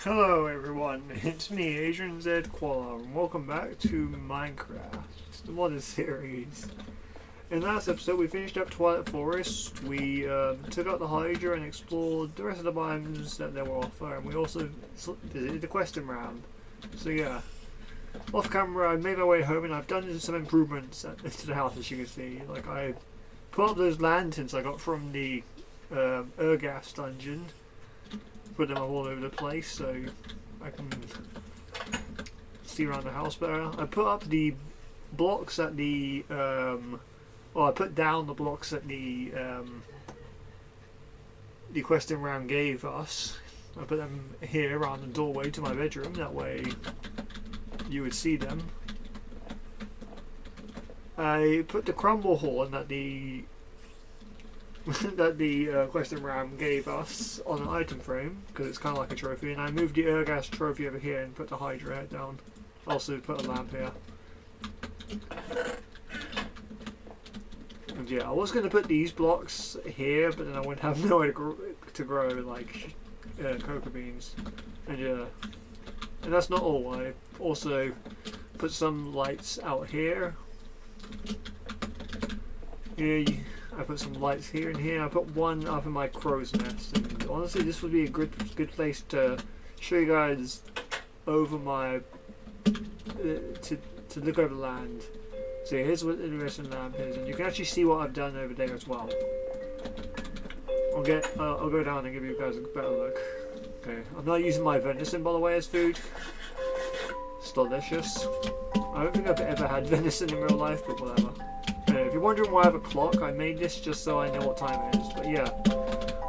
Hello everyone, it's me, Asian Z Koala, and welcome back to Minecraft, the modded series. In the last episode we finished up Twilight Forest, we took out the Hydra and explored the rest of the biomes that there were offer, and we also visited the questing round. So yeah, off camera I made my way home and I've done some improvements to the house, as you can see. Like, I put up those lanterns I got from the Urgas dungeon. Put them all over the place so I can see around the house better. I put up the blocks at the I put down the blocks that the questing round gave us. I put them here around the doorway to my bedroom, that way you would see them. I put the crumble horn that the questing round gave us on an item frame, because it's kind of like a trophy, and I moved the Urgas trophy over here and put the Hydra head down. Also put a lamp here. And yeah, I was going to put these blocks here, but then I wouldn't have nowhere to grow like cocoa beans. And yeah, and that's not all. I also put some lights out here. I put some lights here and here. I put one up in my crow's nest, and honestly this would be a good place to show you guys over my to look over the land. So here's what the rest of the lamp is, and you can actually see what I've done over there as well. I'll go down and give you guys a better look. Okay, I'm not using my venison, by the way, as food. It's delicious. I don't think I've ever had venison in real life, but whatever. If you're wondering why I have a clock, I made this just so I know what time it is. But yeah,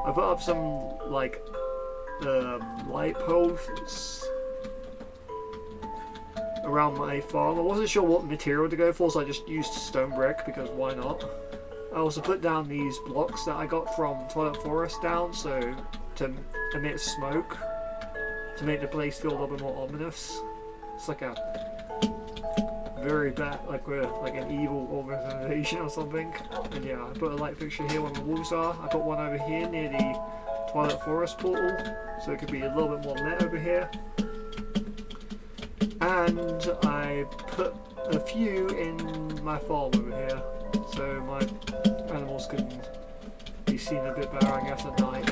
I put up some like light posts around my farm. I wasn't sure what material to go for, so I just used stone brick because why not? I also put down these blocks that I got from Twilight Forest down, so to emit smoke to make the place feel a little bit more ominous. It's like a very bad, like we're like an evil organization or something. And yeah, I put a light fixture here where the wolves are. I put one over here near the Twilight Forest portal, so it could be a little bit more lit over here. And I put a few in my farm over here, so my animals can be seen a bit better, I guess, at night.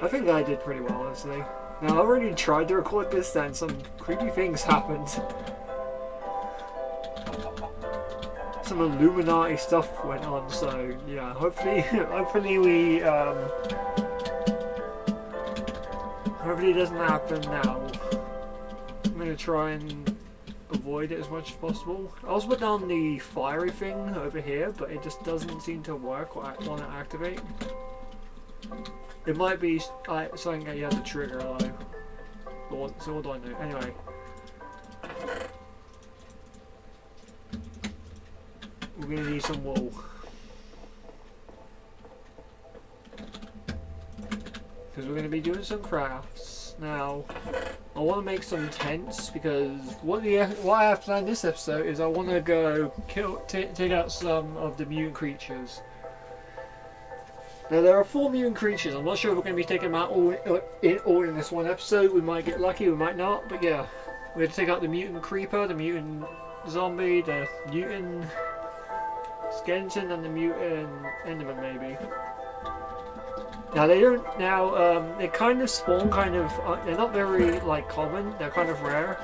I think I did pretty well, honestly. Now, I already tried to record this and some creepy things happened. Some Illuminati stuff went on, so yeah, hopefully we hopefully it doesn't happen now. I'm gonna try and avoid it as much as possible. I also put down the fiery thing over here, but it just doesn't seem to work or want to activate. It might be something that you have to trigger though. So what do I know? Anyway. We're going to need some wool. Because we're going to be doing some crafts. Now, I want to make some tents because what I have planned this episode is I want to go take out some of the mutant creatures. Now there are 4 mutant creatures. I'm not sure if we're going to be taking them out all in this one episode. We might get lucky, we might not. But yeah, we're going to take out the mutant creeper, the mutant zombie, the mutant skeleton, and the mutant enderman maybe. Now they don't. They kind of spawn. They're not very like common. They're kind of rare,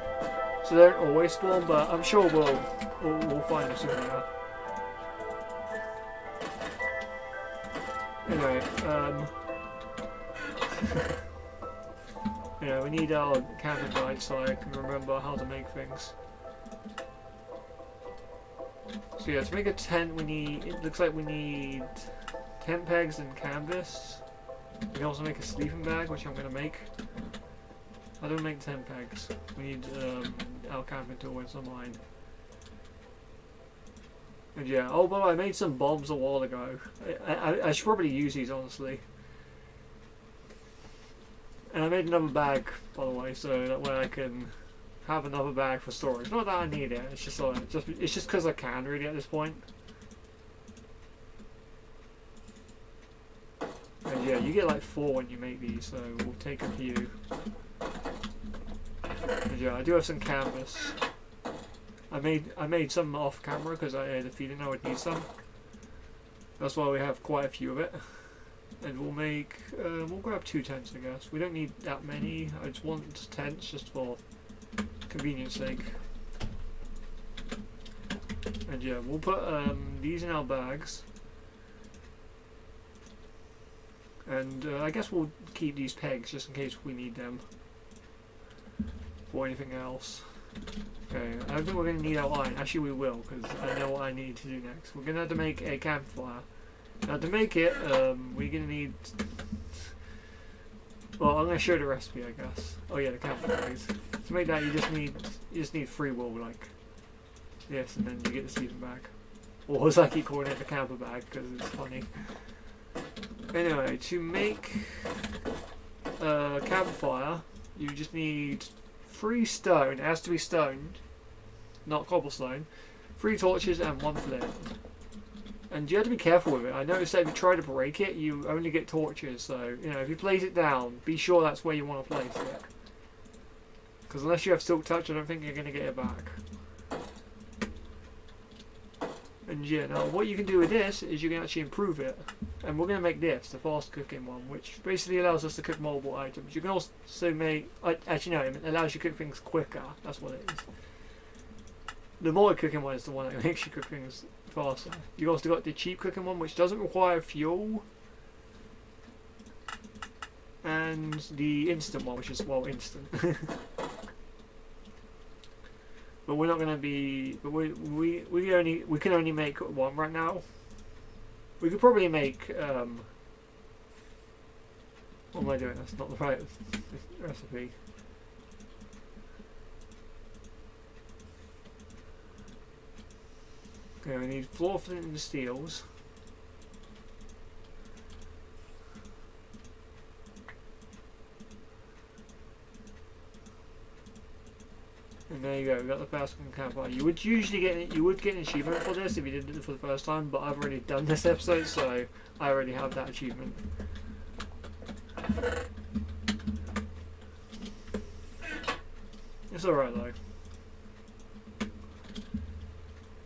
so they don't always spawn. But I'm sure we'll find them soon enough. Anyway, yeah, we need our camping guide so I can remember how to make things. So yeah, to make a tent it looks like we need tent pegs and canvas. We can also make a sleeping bag, which I'm going to make. I don't make tent pegs. We need our camping tool and some mine. And yeah, oh by the way, I made some bombs a while ago. I should probably use these, honestly. And I made another bag, by the way, so that way I can have another bag for storage. Not that I need it, it's just because I can really at this point. And And yeah, you get like 4 when you make these, so we'll take a few. And yeah, I do have some canvas. I made some off camera because I had a feeling I would need some. That's why we have quite a few of it. And we'll grab 2 tents, I guess. We don't need that many. I just want tents just for convenience sake. And yeah, we'll put these in our bags. And I guess we'll keep these pegs just in case we need them for anything else. Okay, I don't think we're going to need our iron. Actually, we will, because I know what I need to do next. We're going to have to make a campfire. Now, to make it, we're going to need... Well, I'm going to show the recipe, I guess. Oh yeah, the campfires. To make that, you just need free wool, like this, and then you get the sleeping bag. Or as I keep calling it, the camper bag, because it's funny. Anyway, to make a campfire, you just need 3 stone. It has to be stone, not cobblestone. 3 torches and 1 flint. And you have to be careful with it. I noticed that if you try to break it, you only get torches. So, you know, if you place it down, be sure that's where you want to place it. Because unless you have silk touch, I don't think you're going to get it back. And yeah, now what you can do with this is you can actually improve it. And we're going to make this, the fast cooking one, which basically allows us to cook multiple items. You can also make, actually no, it allows you to cook things quicker. That's what it is. The multi cooking one is the one that makes you cook things faster. You've also got the cheap cooking one, which doesn't require fuel. And the instant one, which is, well, instant. But we're not going to be, but we can only make 1 right now. We could probably make, what am I doing? That's not the right recipe. Okay, we need floor flint and steels. And there you go, we got the fast cooking campfire. You would usually get an achievement for this if you did it for the first time, but I've already done this episode, so I already have that achievement. It's alright though.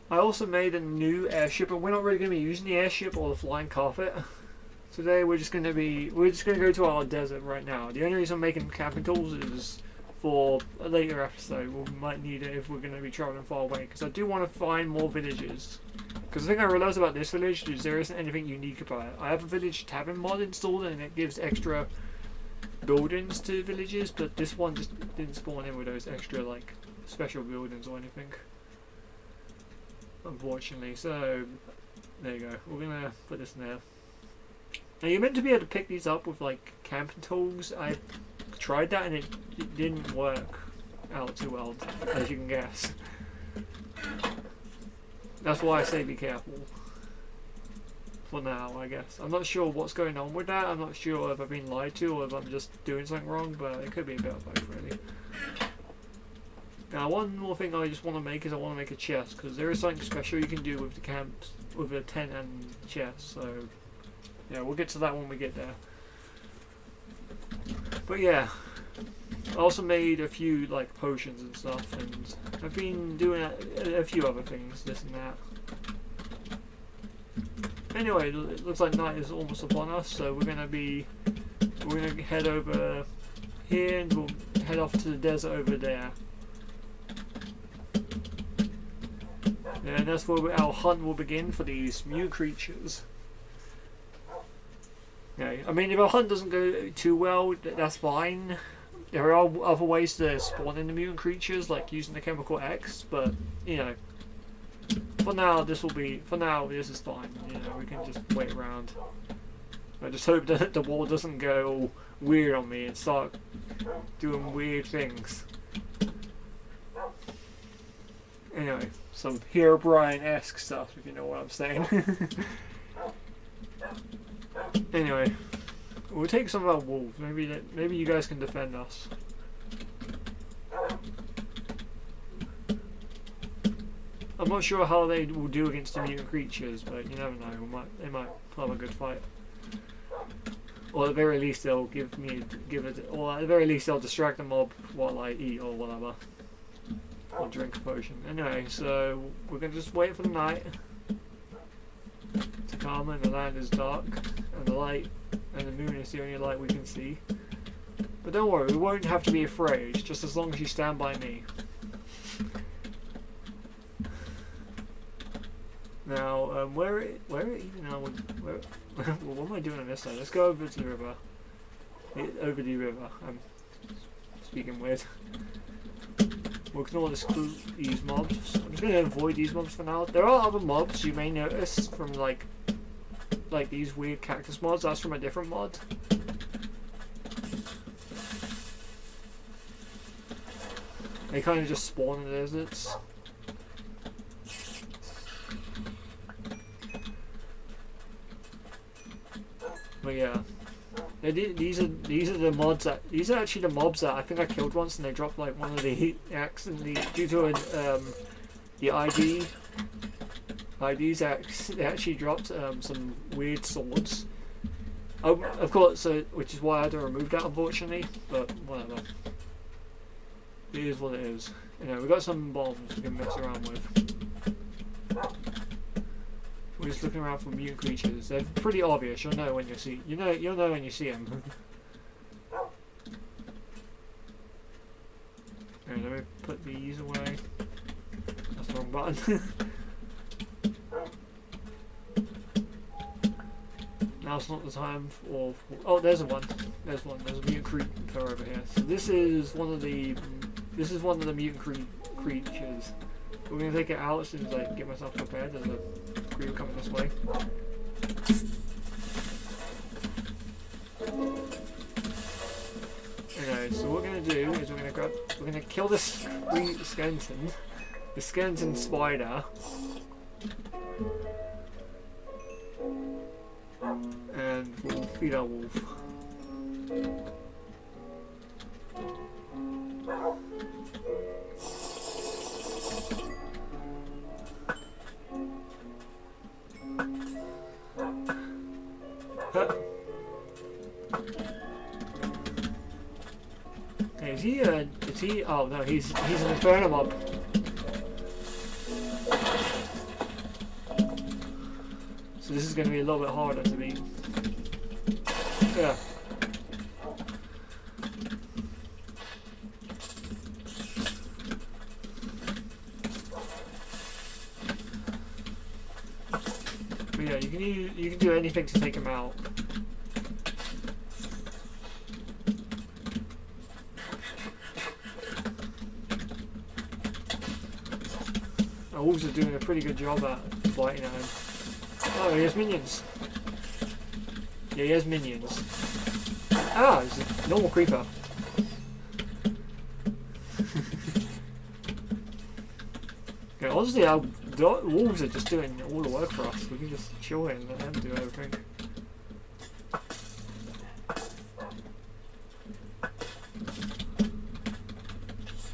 I also made a new airship, and we're not really going to be using the airship or the flying carpet. Today we're just going to go to our desert right now. The only reason I'm making camping tools is for a later episode. We might need it if we're going to be traveling far away, because I do want to find more villages. Because the thing I realised about this village is there isn't anything unique about it. I have a village tavern mod installed and it gives extra buildings to villages, but this one just didn't spawn in with those extra like special buildings or anything, unfortunately. So there you go, we're going to put this in there. Now you're meant to be able to pick these up with like camping tools. I tried that and it didn't work out too well, as you can guess. That's why I say be careful. For now, I guess. I'm not sure what's going on with that. I'm not sure if I've been lied to or if I'm just doing something wrong, but it could be a bit of both, really. Now, one more thing I just want to make is I want to make a chest, because there is something special you can do with the camps, with a tent and chest, so yeah, we'll get to that when we get there. But yeah, I also made a few like potions and stuff, and I've been doing a few other things, this and that. Anyway, it looks like night is almost upon us, so we're gonna head over here and we'll head off to the desert over there. And that's where our hunt will begin for these mutant creatures. Okay, I mean, if our hunt doesn't go too well, that's fine. There are other ways to spawn in the mutant creatures, like using the chemical X, but, you know, for now this is fine. You know, we can just wait around. I just hope that the wall doesn't go all weird on me and start doing weird things. Anyway, some Herobrine-esque stuff, if you know what I'm saying. Anyway, we'll take some of our wolves. Maybe you guys can defend us. I'm not sure how they will do against the mutant creatures, but you never know. They might have a good fight. Or at the very least they'll or at the very least they'll distract the mob while I eat or whatever. Or drink a potion. Anyway, so we're gonna just wait for the night to come and the land is dark and the light and the moon is the only light we can see. But don't worry, we won't have to be afraid, just as long as you stand by me. Now, where even now? What am I doing on this side? Let's go over to the river. Over the river. I'm speaking weird. We'll ignore these mobs. I'm just gonna avoid these mobs for now. There are other mobs you may notice from like these weird cactus mods. That's from a different mod. They kind of just spawn in the deserts. But yeah, these are the mods that these are actually the mobs that I think I killed once, and they dropped like one of the accidentally due to the IDs they actually dropped some weird swords. Oh, of course, which is why I had to remove that unfortunately. But whatever, it is what it is. You know, we got some bombs we can mess around with. We're just looking around for mutant creatures. They're pretty obvious. You'll know when you see. You'll know when you see them. Right, let me put these away. That's the wrong button. Now's not the time for. Oh, there's one. There's one. There's a mutant creeper over here. So this is one of the mutant creatures. We're gonna take it out as soon as I get myself prepared. There's a creeper coming this way. Okay, so what we're gonna do is we're gonna kill this skeleton, the skeleton spider, and we'll feed our wolf. Hey, is he, oh no, he's an infernal mob. So this is going to be a little bit harder to beat. Yeah. But yeah, you can do anything to take him out. Our wolves are doing a pretty good job at biting at him. Oh, he has minions. Yeah, he has minions. Ah, it's a normal creeper. Okay, honestly, our wolves are just doing all the work for us. We can just chill here and let them do everything.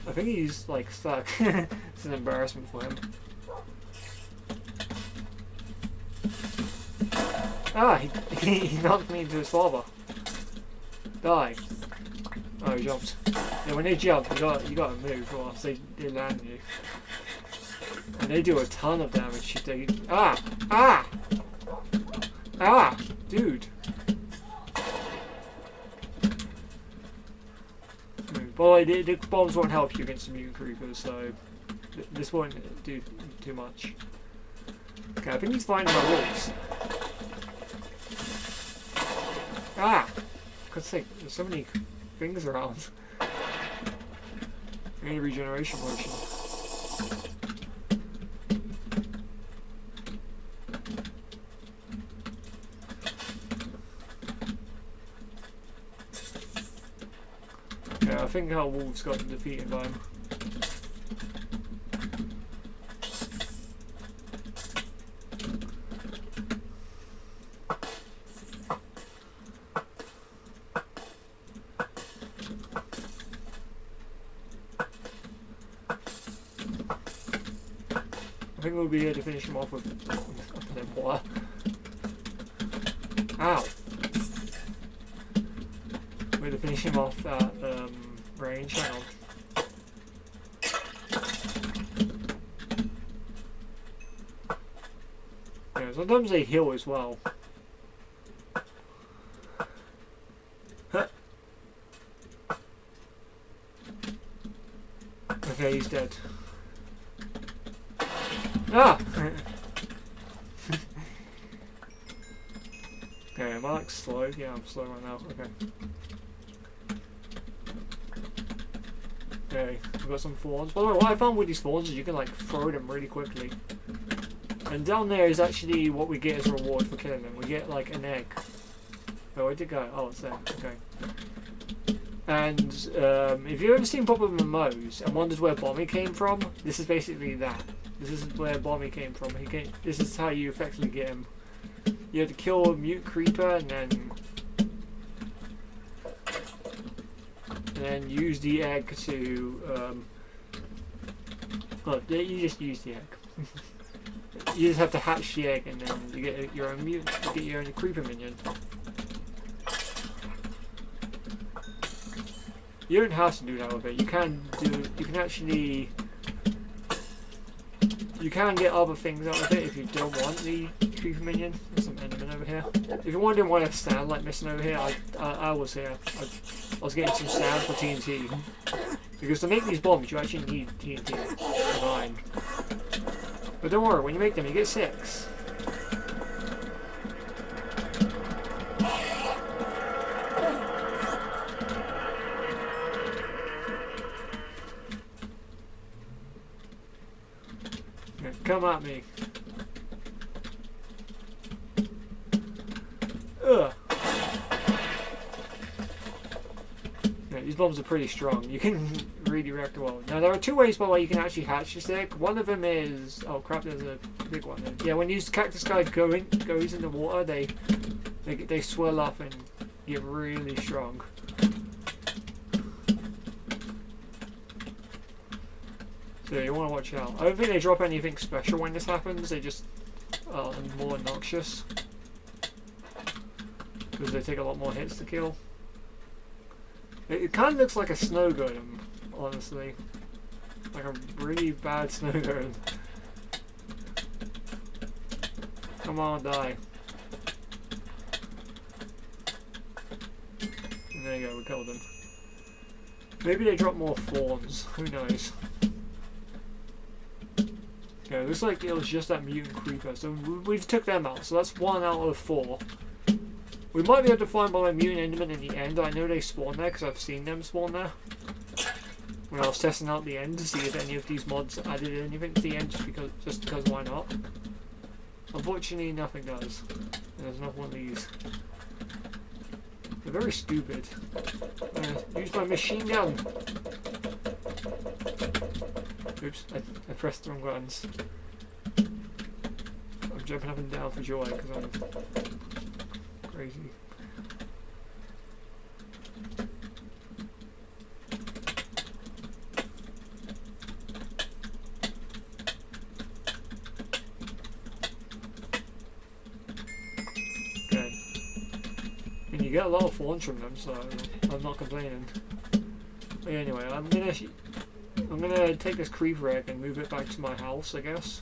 I think he's like stuck. It's an embarrassment for him. Ah, he knocked me into his father. Die. Oh, he jumped. Yeah, when they jump, you gotta move, or else they land you. And they do a ton of damage. Ah! Dude. By the way, the bombs won't help you against the mutant creepers, so this won't do too much. Okay, I think he's finding my wolves. Ah! For God's sake, there's so many things around. I need a regeneration potion. Yeah, I think our wolves got defeated by him. I think we'll be here to finish him off with water. Ow! We're to finish him off at range. Hang on. Yeah, sometimes they heal as well. Huh. Okay, he's dead. Ah! Okay, am I like slow? Yeah, I'm slow right now. Okay. Okay, we've got some thorns. By the way, what I found with these thorns is you can like throw them really quickly. And down there is actually what we get as a reward for killing them. We get like an egg. Oh, where'd it go? Oh, it's there. Okay. And if you've ever seen Pop-Up MMOs and wondered where Bommy came from, this is basically that. This is where Bommy came from. This is how you effectively get him. You have to kill a mutant creeper and then use the egg to. Well, you just use the egg. You just have to hatch the egg and then you get your own mutant. You get your own creeper minion. You don't have to do that with it. You can actually. You can get other things out of it if you don't want the creeper minion. There's some enderman over here. If you're wondering why I stand like missing over here, I was here. I was getting some sand for TNT. Because to make these bombs, you actually need TNT. Fine. But don't worry, when you make them, you get 6. Come at me. Ugh. Yeah, these bombs are pretty strong. You can redirect well. Now there are 2 ways by the way you can actually hatch this egg. One of them is crap. There's a big one there. Yeah, when these cactus guys goes in the water, they swell up and get really strong. So you want to watch out. I don't think they drop anything special when this happens. They just are more noxious because they take a lot more hits to kill. It kind of looks like a snow golem, honestly, like a really bad snow golem. Come on, die. And there you go, we killed them. Maybe they drop more thorns. Who knows? Okay, looks like it was just that mutant creeper, so we've took them out, so that's 1 out of 4. We might be able to find my mutant enderman in the end. I know they spawn there because I've seen them spawn there when I was testing out the end to see if any of these mods added anything to the end, just because why not. Unfortunately nothing does. There's not one of these. They're very stupid. Use my machine gun. Oops, I pressed the wrong buttons. I'm jumping up and down for joy because I'm crazy. Okay. And you get a lot of thorns from them, so I'm not complaining. But anyway, I'm gonna take this creeper egg and move it back to my house, I guess.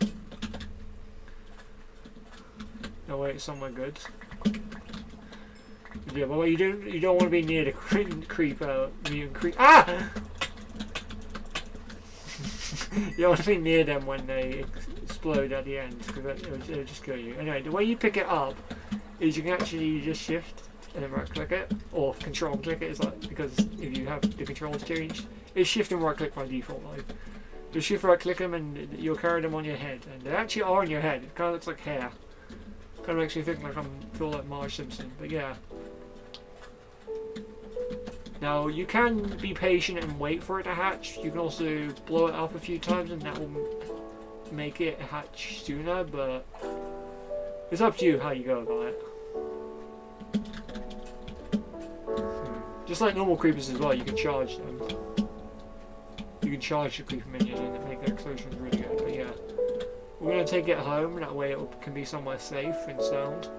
No wait, it's somewhere good. Yeah, but you don't want to be near the creeper mutant creep. Ah! You don't want to be near them when they explode at the end because it'll just kill you. Anyway, the way you pick it up is you can actually just shift and then right click it, or control click it. Is like because if you have the controls changed, it's shift and right click by default. Like just shift right click them and you'll carry them on your head, and they actually are on your head. It kind of looks like hair. Kind of makes me think like feel like Marge Simpson, but yeah. Now you can be patient and wait for it to hatch. You can also blow it up a few times and that will make it hatch sooner, but it's up to you how you go about it. Just like normal creepers as well, you can charge them. You can charge the creeper minion and make their explosions really good, but yeah. We're going to take it home, that way it can be somewhere safe and sound.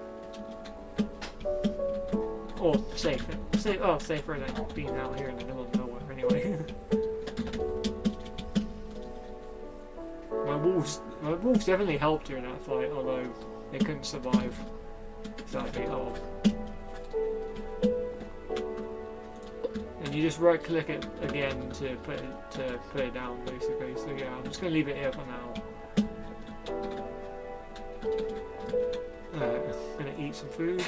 Or safer. Safer than being out here in the middle of nowhere anyway. My wolves definitely helped during that fight, although they couldn't survive. Sadly, oh. And you just right click it again to put it down basically. So yeah, I'm just gonna leave it here for now. I'm gonna eat some food.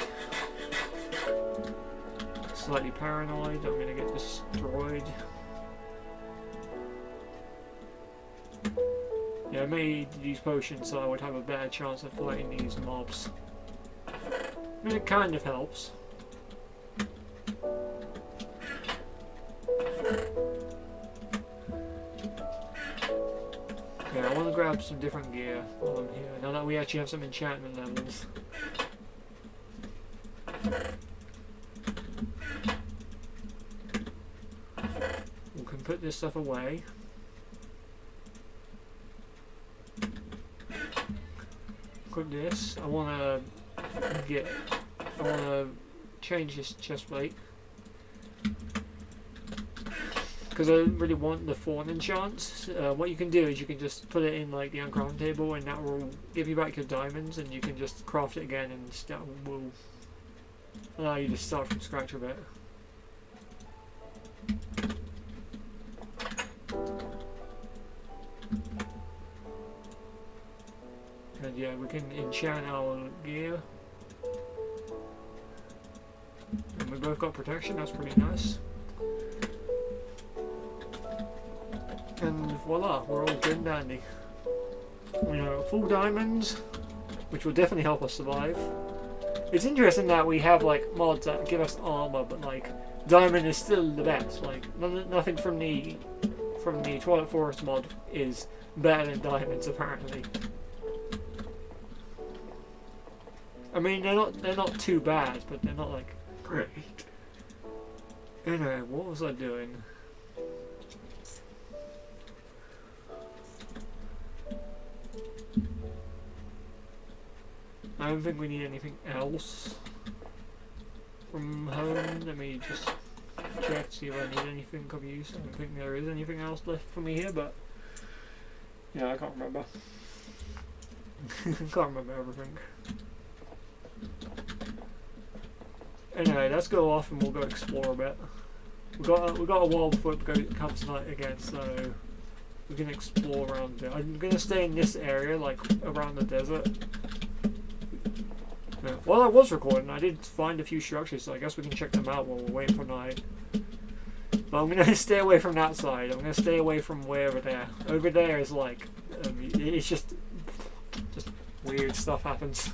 Slightly paranoid, I'm gonna get destroyed. Yeah, I made these potions so I would have a better chance of fighting these mobs. I mean, it kind of helps. Okay, I want to grab some different gear while I'm here, now that we actually have some enchantment levels. We can put this stuff away. Equip this. I want to change this chest plate because I don't really want the fawn enchants. What you can do is you can just put it in like the uncraft table, and that will give you back your diamonds, and you can just craft it again, and that will allow you to start from scratch a bit. And yeah, we can enchant our gear. And we both got protection, that's pretty nice. And voila, we're all good and dandy. We have full diamonds, which will definitely help us survive. It's interesting that we have like mods that give us armor, but like diamond is still the best. Like nothing from the Twilight Forest mod is better than diamonds apparently. I mean, they're not too bad, but they're not like great. Anyway, what was I doing? I don't think we need anything else from home. Let me just check, see if I need anything of use. I don't think there is anything else left for me here, but yeah, I can't remember. Can't remember everything. Anyway, let's go off and we'll go explore a bit. We got a while before it comes night again, so we can explore around it. I'm gonna stay in this area, like around the desert. Yeah. While I was recording, I did find a few structures, so I guess we can check them out while we're waiting for night. But I'm gonna stay away from that side. I'm gonna stay away from way over there. Over there is like, it's just weird stuff happens.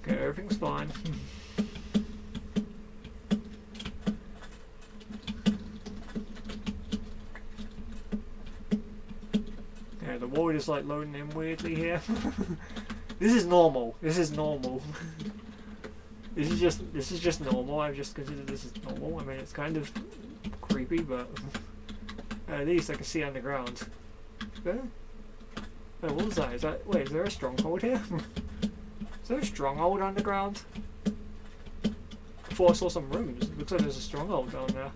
Okay, everything's fine. Yeah, the void is like loading in weirdly here. This is normal. This is normal. This is just normal. I've just considered this as normal. I mean, it's kind of creepy, but at least I can see underground. Okay. Oh, what was that? Wait, is there a stronghold here? Is there a stronghold underground? I thought I saw some rooms. It looks like there's a stronghold down there.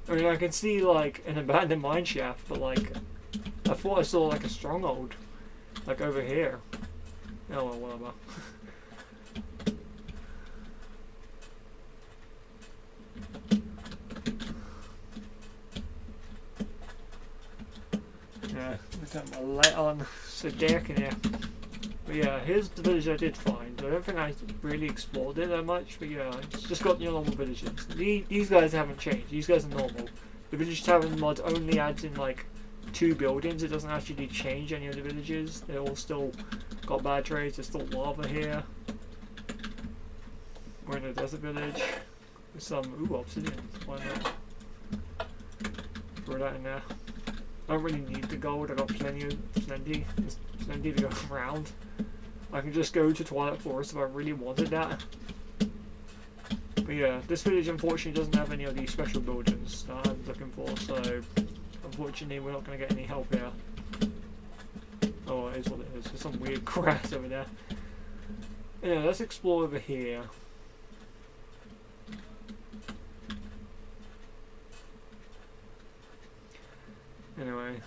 I mean, I can see like an abandoned mine shaft, but like I thought I saw like a stronghold, like over here. Oh well, whatever. Yeah, I've got my light on. It's so dark in here. But yeah, here's the village I did find. I don't think I really explored it that much, but yeah, it's just got your normal villages. These guys haven't changed. These guys are normal. The village tavern mod only adds in like 2 buildings. It doesn't actually change any of the villages. They all still got bad trades. There's still lava here. We're in a desert village. With some obsidian. Why not? Throw that in there. I don't really need the gold. I got plenty. There's plenty to go around. I can just go to Twilight Forest if I really wanted that. But yeah, this village unfortunately doesn't have any of these special buildings that I'm looking for, so unfortunately we're not going to get any help here. Oh, it is what it is. There's some weird grass over there. Yeah, let's explore over here. Anyway.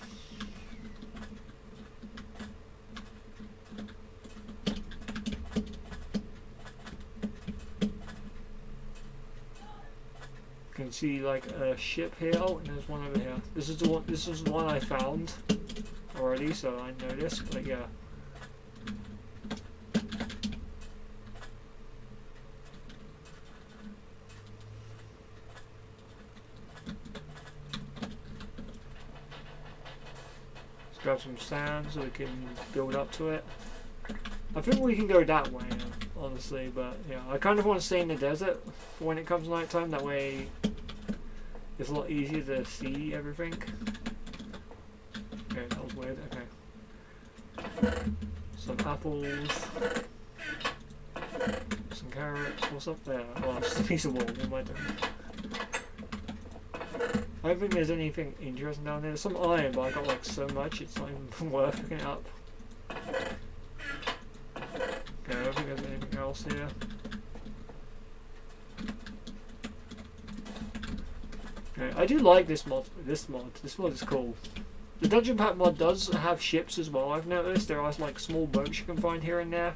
You can see like a ship here. Oh, and there's one over here. This is the one. This is the one I found already, so I know this. But yeah. Let's grab some sand so we can build up to it. I think we can go that way, honestly, but yeah, I kind of want to stay in the desert for when it comes nighttime. That way, it's a lot easier to see everything. Okay, that was weird. Okay, some apples, some carrots. What's up there? Oh, it's just a piece of wool. What am I doing? I don't think there's anything interesting down there. There's some iron, but I got like so much, it's not even worth picking it up. Okay, I don't think there's anything else here. Okay, I do like this mod. This mod is cool. The Dungeon Pack mod does have ships as well. I've noticed there are like small boats you can find here and there.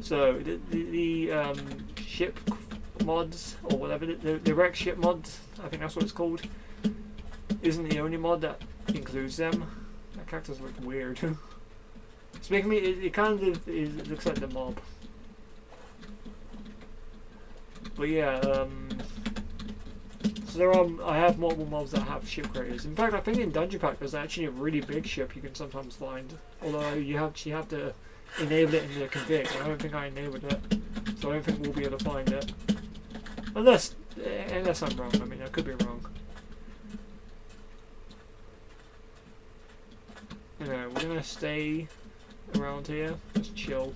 So the ship mods or whatever, the wreck ship mods, I think that's what it's called, isn't the only mod that includes them. That character's looks weird. It's making me. It kind of it looks like the mob. But yeah, so there are. I have multiple mobs that have ship creators. In fact, I think in Dungeon Pack there's actually a really big ship you can sometimes find. Although you have to enable it in the config. I don't think I enabled it, so I don't think we'll be able to find it. Unless I'm wrong. I mean, I could be wrong. Anyway, we're gonna stay around here, just chilling.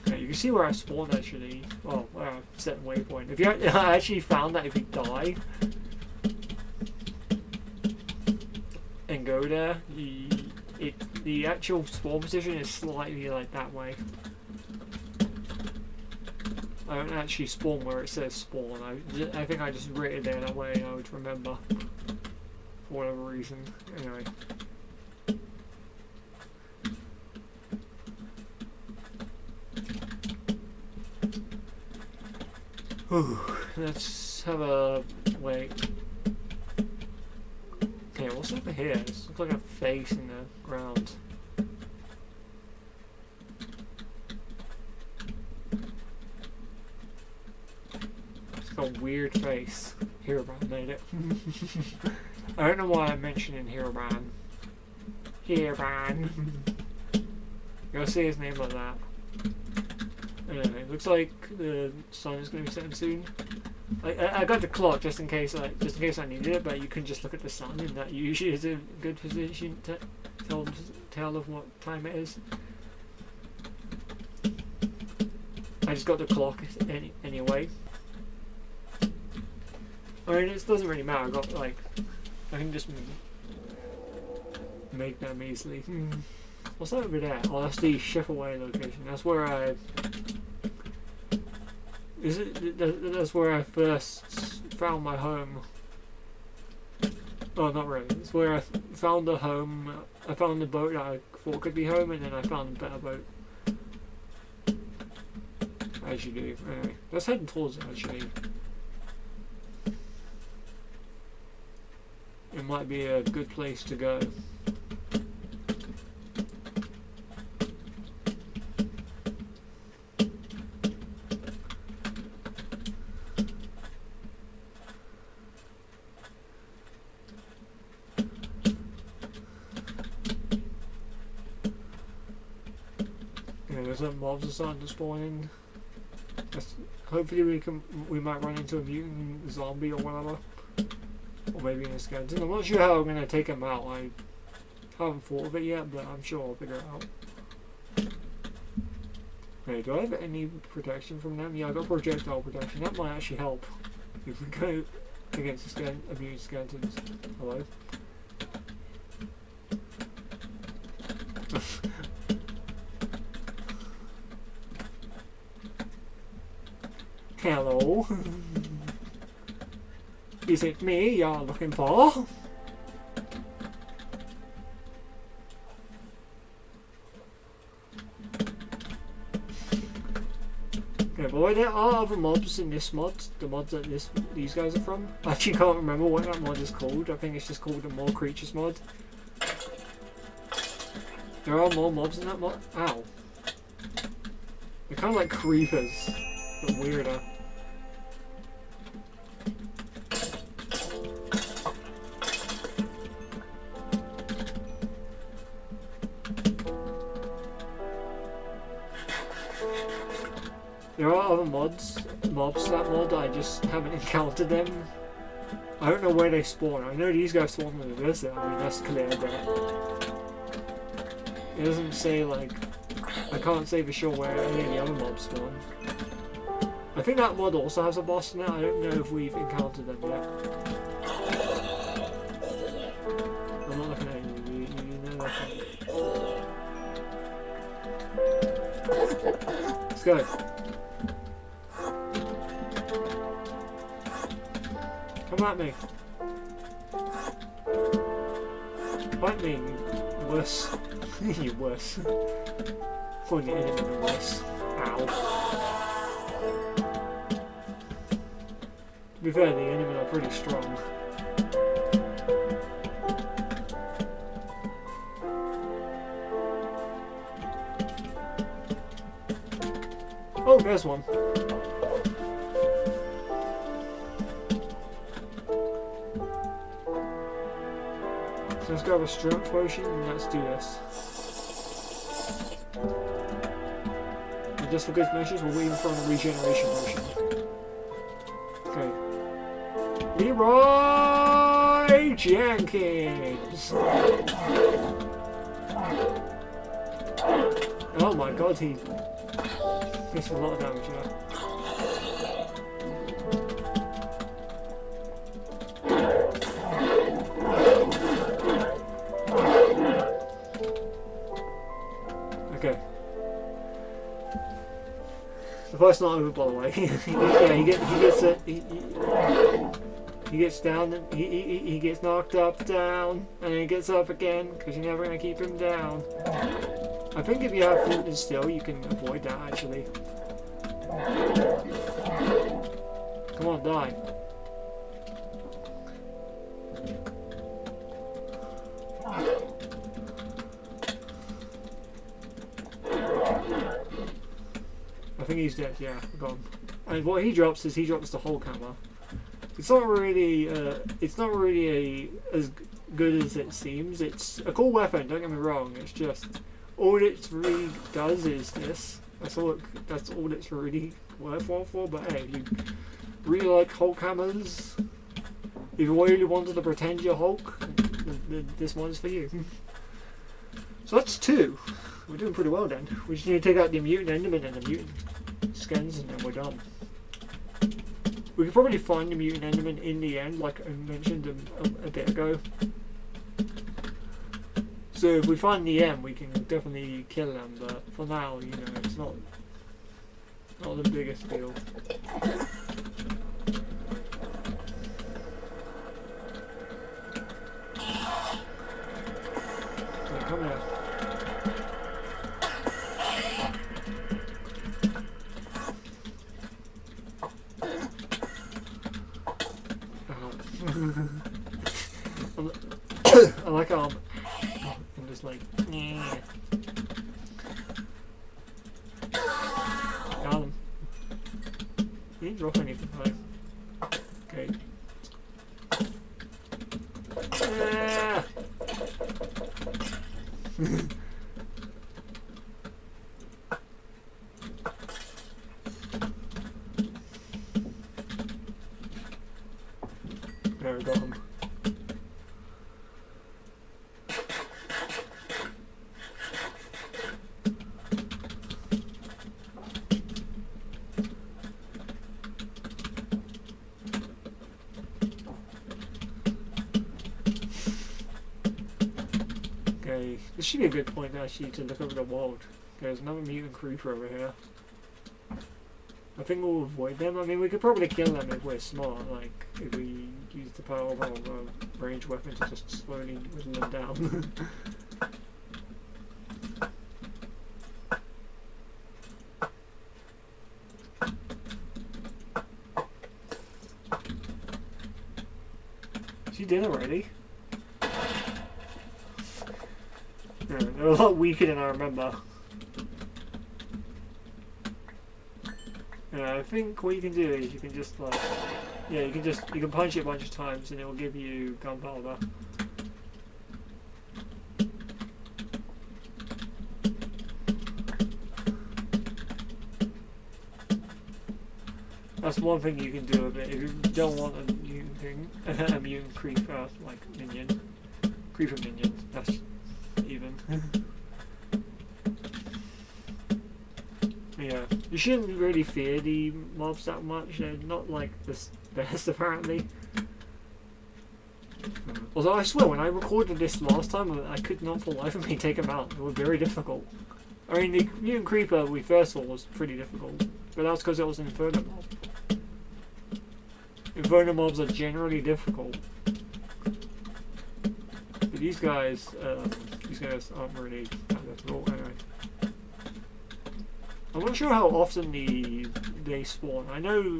Okay, you can see where I spawned actually. Well, where I set waypoint. If you I actually found that if you die and go there, the actual spawn position is slightly like that way. I don't actually spawn where it says spawn. I think I just wrote it there that way I would remember. For whatever reason. Anyway. Whew. Let's have a wait. Okay, what's over here? This looks like a face in the ground. It's got a weird face. Herobrine made it. I don't know why I'm mentioning Herobrine. Herobrine. You'll see his name like that. Anyway, it looks like the sun is going to be setting soon. I got the clock just in case I needed it, but you can just look at the sun, and that usually is a good position to tell of what time it is. I just got the clock anyway. I mean, it doesn't really matter. I can just make them easily. What's that over there? Oh, that's the ship away location. That's where I. That's where I first found my home. Oh, not really. It's where I found the home. I found the boat that I thought could be home, and then I found a better boat. As you do. Anyway, let's head towards it, actually. It might be a good place to go. Some mobs are starting to spawn in. Hopefully we might run into a mutant zombie or whatever. Or maybe in a skeleton. I'm not sure how I'm going to take him out. I haven't thought of it yet, but I'm sure I'll figure it out. Okay, do I have any protection from them? Yeah, I got projectile protection. That might actually help if we go against the immune skeletons. Hello? Hello? Is it me you're looking for? Okay, boy, there are other mobs in this mod, the mods that these guys are from. I actually can't remember what that mod is called. I think it's just called the More Creatures mod. There are more mobs in that mod. Ow. They're kind of like creepers, but weirder. There are other mobs to that mod, I just haven't encountered them. I don't know where they spawn. I know these guys spawn in the desert, I mean that's clear, but it doesn't say, like, I can't say for sure where any of the other mobs spawn. I think that mod also has a boss now, I don't know if we've encountered them yet. I'm not looking at you, you know that. Let's go. Come at me. Fight me, you wuss. You wuss. Calling your enemy a wuss. Ow. To be fair, the enemy are pretty strong. Oh, there's one. So let's grab a strength potion and let's do this. And just for good measures, we're waiting for a regeneration potion. Okay. Leroy Jenkins! Oh my god, he takes a lot of damage there. Okay. The fight's not over, by the way. Yeah, he gets down, and he gets knocked up, down, and then he gets up again, because you're never going to keep him down. I think if you have flint and steel, you can avoid that, actually. Come on, die. I think he's dead, yeah, gone. And what he drops is he drops the whole hammer. It's not really as good as it seems. It's a cool weapon, don't get me wrong. It's just all it really does is this. That's all it's really worthwhile for. But hey, if you really like Hulk hammers, if you really wanted to pretend you're Hulk, then this one is for you. So that's 2. We're doing pretty well then. We just need to take out the mutant enderman and the mutant skins, and then we're done. We could probably find the mutant enderman in the end, like I mentioned a bit ago. So if we find the end, we can definitely kill them. But for now, you know, it's not the biggest deal. So come here. I like how I'm just like, yeah. Got him. He didn't drop anything, right? Okay. Ah. There, we got him. Okay, this should be a good point actually to look over the world. There's another mutant creeper over here. I think we'll avoid them. I mean, we could probably kill them if we're smart, like if we use the power of our ranged weapon to just slowly whittle them down. She did already. Yeah, they're a lot weaker than I remember. Yeah, I think what you can do is you can just like, yeah, you can punch it a bunch of times and it will give you gunpowder. That's one thing you can do with it if you don't want a mutant thing, a mutant creeper like minion, creeper minion. That's even. Yeah, you shouldn't really fear the mobs that much. They're not like the best apparently. Although I swear, when I recorded this last time, I could not for the life of me take them out. They were very difficult. I mean, the mutant creeper we first saw was pretty difficult, but that's because it was an infernal mob. Infernal mobs are generally difficult, but these guys aren't really that difficult anyway. I'm not sure how often they spawn. I know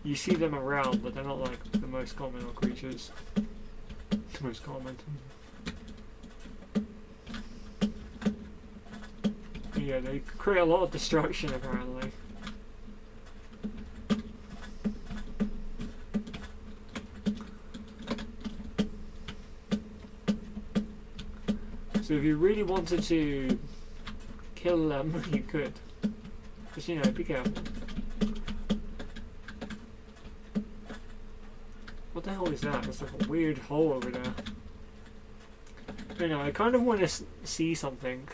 you see them around, but they're not like the most common of creatures. The most common. Yeah, they create a lot of destruction apparently. So if you really wanted to kill them, you could. Just, you know, be careful. What the hell is that? It's like a weird hole over there. You know, I kind of want to see something.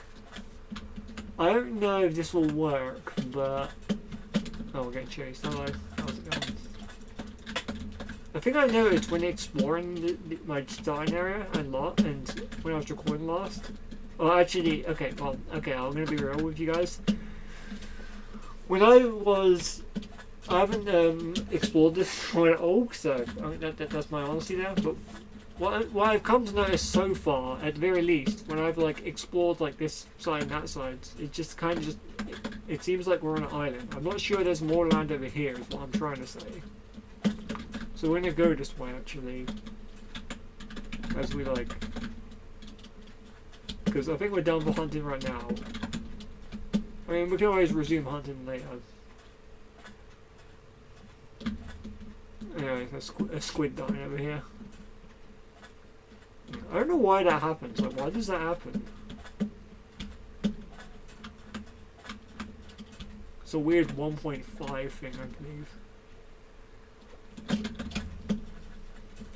I don't know if this will work, but... Oh, we're getting chased. Hello. How's it going? I think I noticed when exploring my starting area a lot, and when I was recording last. Well, actually, okay, I'm gonna be real with you guys. When I haven't explored this at all, so I mean, that's my honesty there. But what I've come to notice so far, at the very least, when I've like explored like this side and that side, it just kind of it seems like we're on an island. I'm not sure there's more land over here, is what I'm trying to say. So we're gonna go this way actually, as we like. Because I think we're done for hunting right now. I mean, we can always resume hunting later. Anyway, a squid dying over here. I don't know why that happens. Like, why does that happen? It's a weird 1.5 thing, I believe.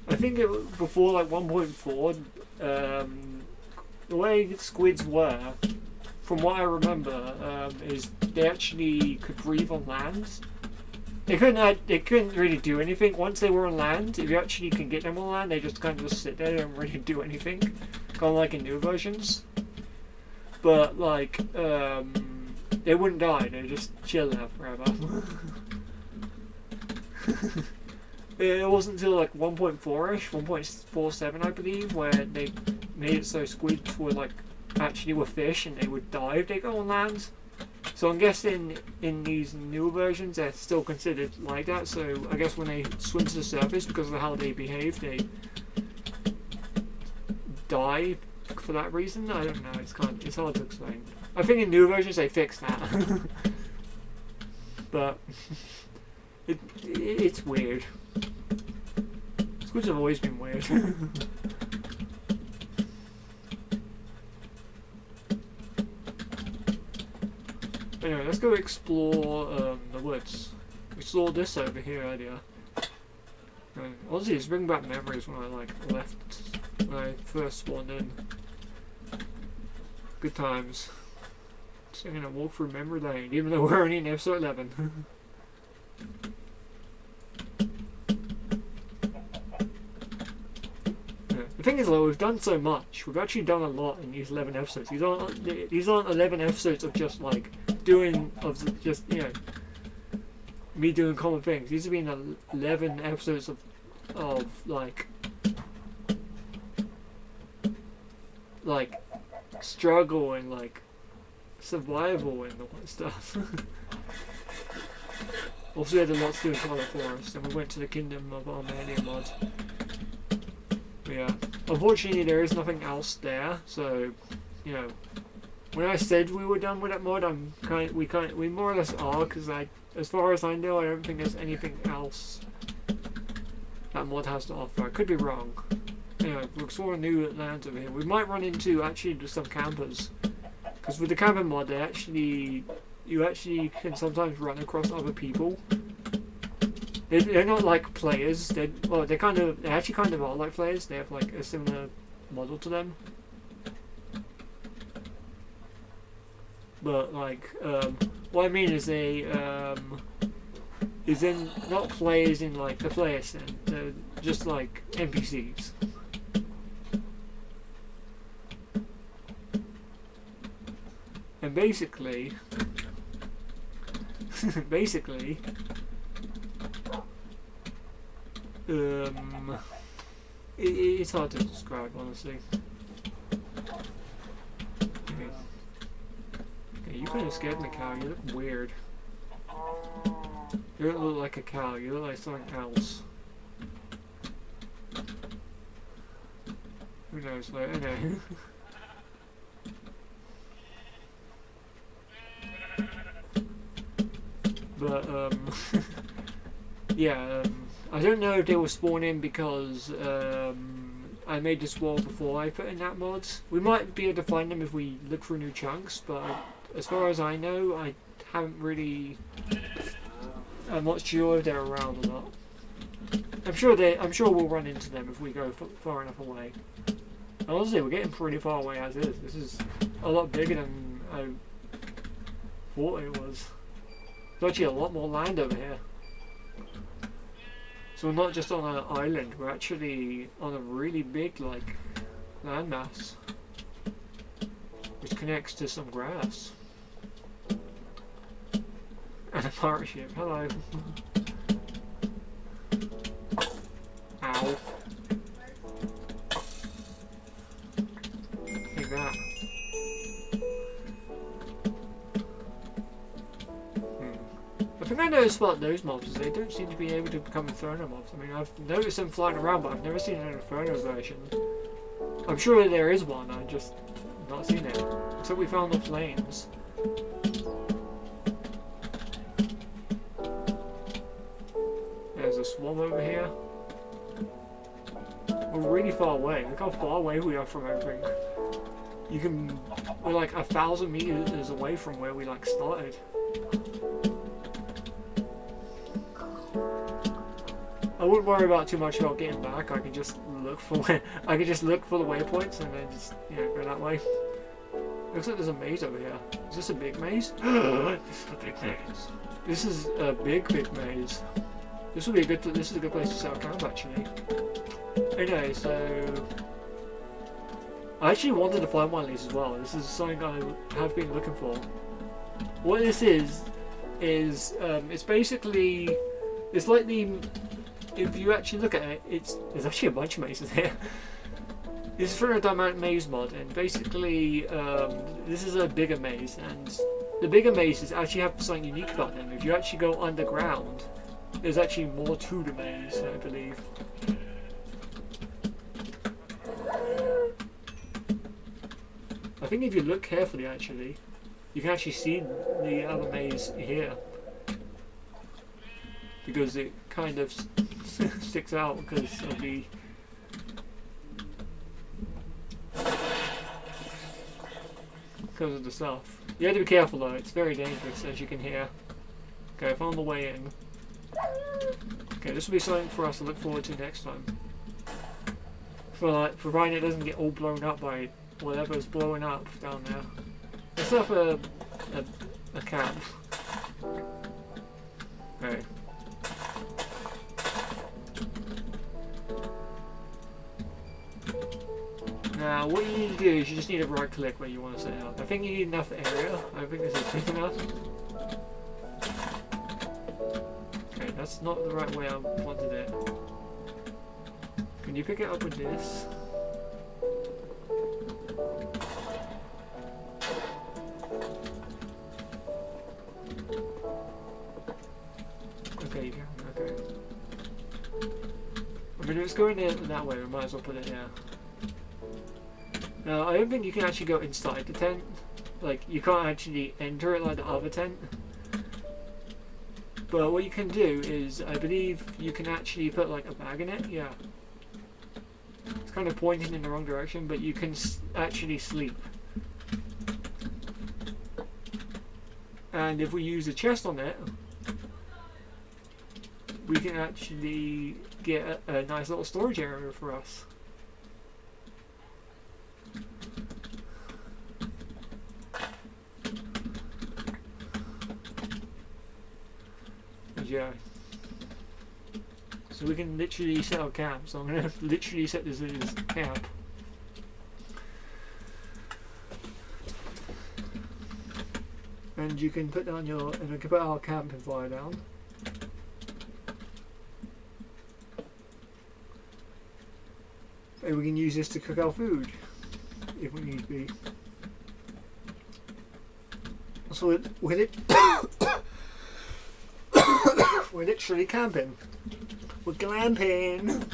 I think before like 1.4, the way squids were, from what I remember, is they actually could breathe on land. They couldn't really do anything. Once they were on land, if you actually can get them on land, they just kind of just sit there and don't really do anything. Kind of like in new versions. But like, they wouldn't die, they just chill there forever. It wasn't until like 1.4ish, 1.47 I believe, where they made it so squids were like actually were fish and they would die if they go on land. So I'm guessing in these newer versions they're still considered like that, so I guess when they swim to the surface, because of how they behave, they die for that reason. I don't know, it's hard to explain. I think in newer versions they fixed that. But it's weird. Squids have always been weird. Anyway, let's go explore the woods. We saw this over here earlier. Honestly, it's bringing back memories when I when I first spawned in. Good times. Just gonna walk through memory lane, even though we're only in episode 11. The thing is, also, we've done so much. We've actually done a lot in these 11 episodes. These aren't 11 episodes of just like just you know, me doing common things. These have been 11 episodes of like struggle and like survival and all that stuff. Also, we had a lot to do in Twilight Forest, and we went to the Kingdom of Armenia mod. But yeah, unfortunately, there is nothing else there. So, you know, when I said we were done with that mod, we more or less are, because as far as I know, I don't think there's anything else that mod has to offer. I could be wrong. Anyway, we're exploring new lands over here. We might run into actually just some campers, because with the camper mod, you actually can sometimes run across other people. They're not like players. They actually kind of are like players. They have like a similar model to them. But like, what I mean is not players in like the player sense. They're just like NPCs. And basically, it's hard to describe, honestly. Okay, you kind of scared me, cow. You look weird. You don't look like a cow. You look like something else. Who knows? Like, I know. But yeah, I don't know if they will spawn in because I made this wall before I put in that mod. We might be able to find them if we look for new chunks, but as far as I know, I haven't really. I'm not sure if they're around or not. I'm sure we'll run into them if we go far enough away. Honestly, we're getting pretty far away as is. This is a lot bigger than I thought it was. There's actually a lot more land over here. So we're not just on an island, we're actually on a really big like landmass, which connects to some grass. And a pirate ship. Hello. Ow. Take that. I think I noticed about those mobs is they don't seem to be able to become infernal mobs. I mean, I've noticed them flying around, but I've never seen an infernal version. I'm sure there is one, I've just not seen it. Except we found the flames. There's a swarm over here. We're really far away. Look how far away we are from everything. We're like 1,000 meters away from where we like started. I wouldn't worry about too much about getting back. I can just look for the waypoints and then just go that way. Looks like there's a maze over here. Is this a big maze? This is a big maze. This is a big maze. This is a good place to set up camp actually. Anyway, so I actually wanted to find one of these as well. This is something I have been looking for. What this is it's basically like if you actually look at it, there's actually a bunch of mazes here. This is for a dynamic maze mod, and basically this is a bigger maze, and the bigger mazes actually have something unique about them. If you actually go underground, there's actually more to the maze, I believe. I think if you look carefully, actually, you can actually see the other maze here, because it kind of sticks out because of the stuff. You have to be careful though, it's very dangerous as you can hear. Okay, I found the way in. Okay, this will be something for us to look forward to next time. Providing it doesn't get all blown up by whatever's blowing up down there. Let's set up a camp. Okay. Now, what you need to do is you just need to right click where you want to set it up. I think you need enough area. I think this is big enough. Okay, that's not the right way I wanted it. Can you pick it up with this? Okay, you can. Okay. I mean, if it's going in that way, we might as well put it here. Now, I don't think you can actually go inside the tent. Like, you can't actually enter it like the other tent. But what you can do is, I believe you can actually put like a bag in it. Yeah. It's kind of pointing in the wrong direction, but you can actually sleep. And if we use a chest on it, we can actually get a nice little storage area for us. Yeah. So we can literally set our camp. So I'm going to literally set this as camp. And you can put down your, and we can put our camping fire down. And we can use this to cook our food if we need be. So with it, we're literally camping. We're glamping.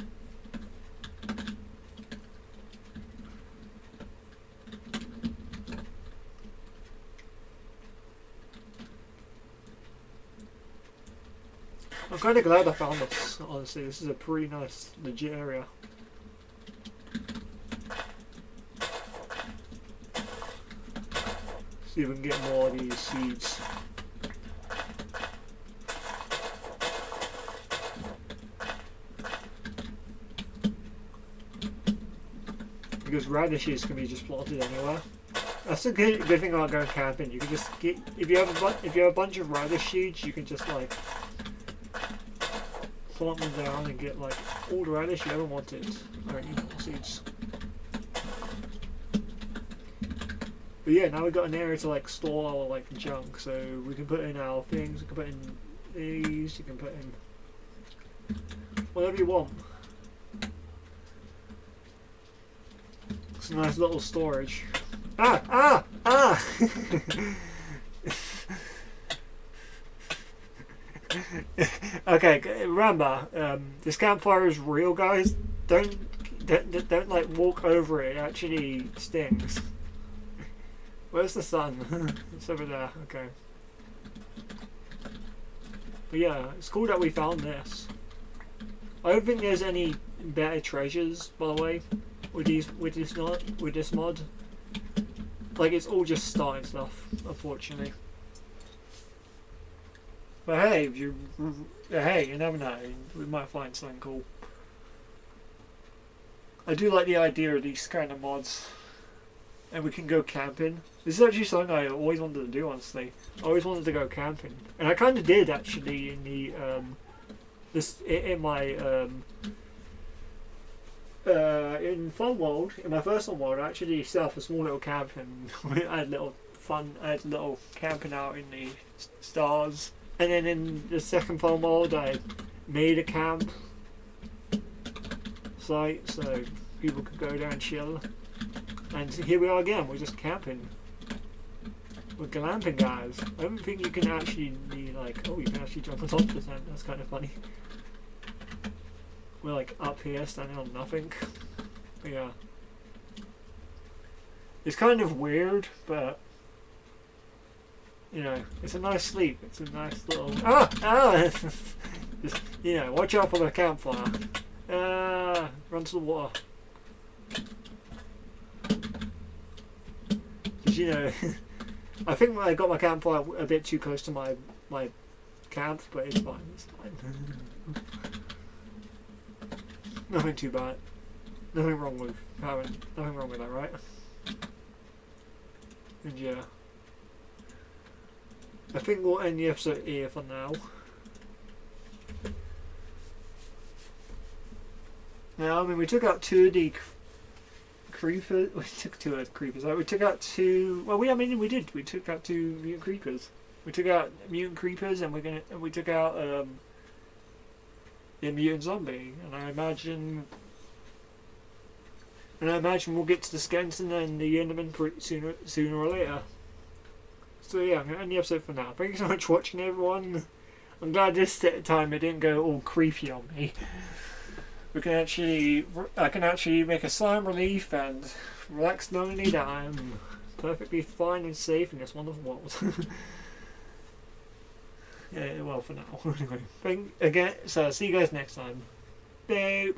I'm kind of glad I found this, honestly. This is a pretty nice, legit area. See if we can get more of these seeds. Because radishes can be just planted anywhere. That's a good thing about going camping. You can just get, if you have a bunch of radish seeds, you can just like plant them down and get like all the radish you ever wanted. I don't need more seeds. But yeah, now we've got an area to like store our like junk, so we can put in our things. We can put in these. You can put in whatever you want. It's a nice little storage. Ah! Okay, remember, this campfire is real, guys. Don't like walk over it. It actually stings. Where's the sun? It's over there. Okay. But yeah, it's cool that we found this. I don't think there's any better treasures, by the way, with this mod. Like, it's all just starting stuff, unfortunately. But hey, you never know. We might find something cool. I do like the idea of these kind of mods, and we can go camping. This is actually something I always wanted to do. Honestly, I always wanted to go camping, and I kind of did actually in the in Fun World, in my first Fun World, I actually set up a small little camp, and I had little fun. I had little camping out in the stars. And then in the second Fun World, I made a camp site so people could go there and chill. And here we are again. We're just camping. We're glamping, guys. I don't think you can actually be like, oh, you can actually jump on top of the tent. That's kind of funny. We're like up here standing on nothing. But yeah. It's kind of weird, but you know, it's a nice sleep. It's a nice little just, you know, watch out for the campfire. Run to the water. Because, you know, I think I got my campfire a bit too close to my camp, but it's fine. It's fine. Nothing too bad. Nothing wrong with that, right? And yeah. I think we'll end the episode here for now. Now, I mean, we took out 2 of the creepers. We took 2 Earth creepers. We took out 2. Well, we did. We took out 2 mutant creepers. We took out mutant creepers, and we took out the mutant zombie. And I imagine we'll get to the skeleton and the enderman sooner or later. So yeah, I'm going to end the episode for now. Thank you so much for watching, everyone. I'm glad this time it didn't go all creepy on me. I can actually make a sigh of relief and relax knowing that I'm perfectly fine and safe in this wonderful world. Yeah, well, for now. Anyway, so see you guys next time. Bye.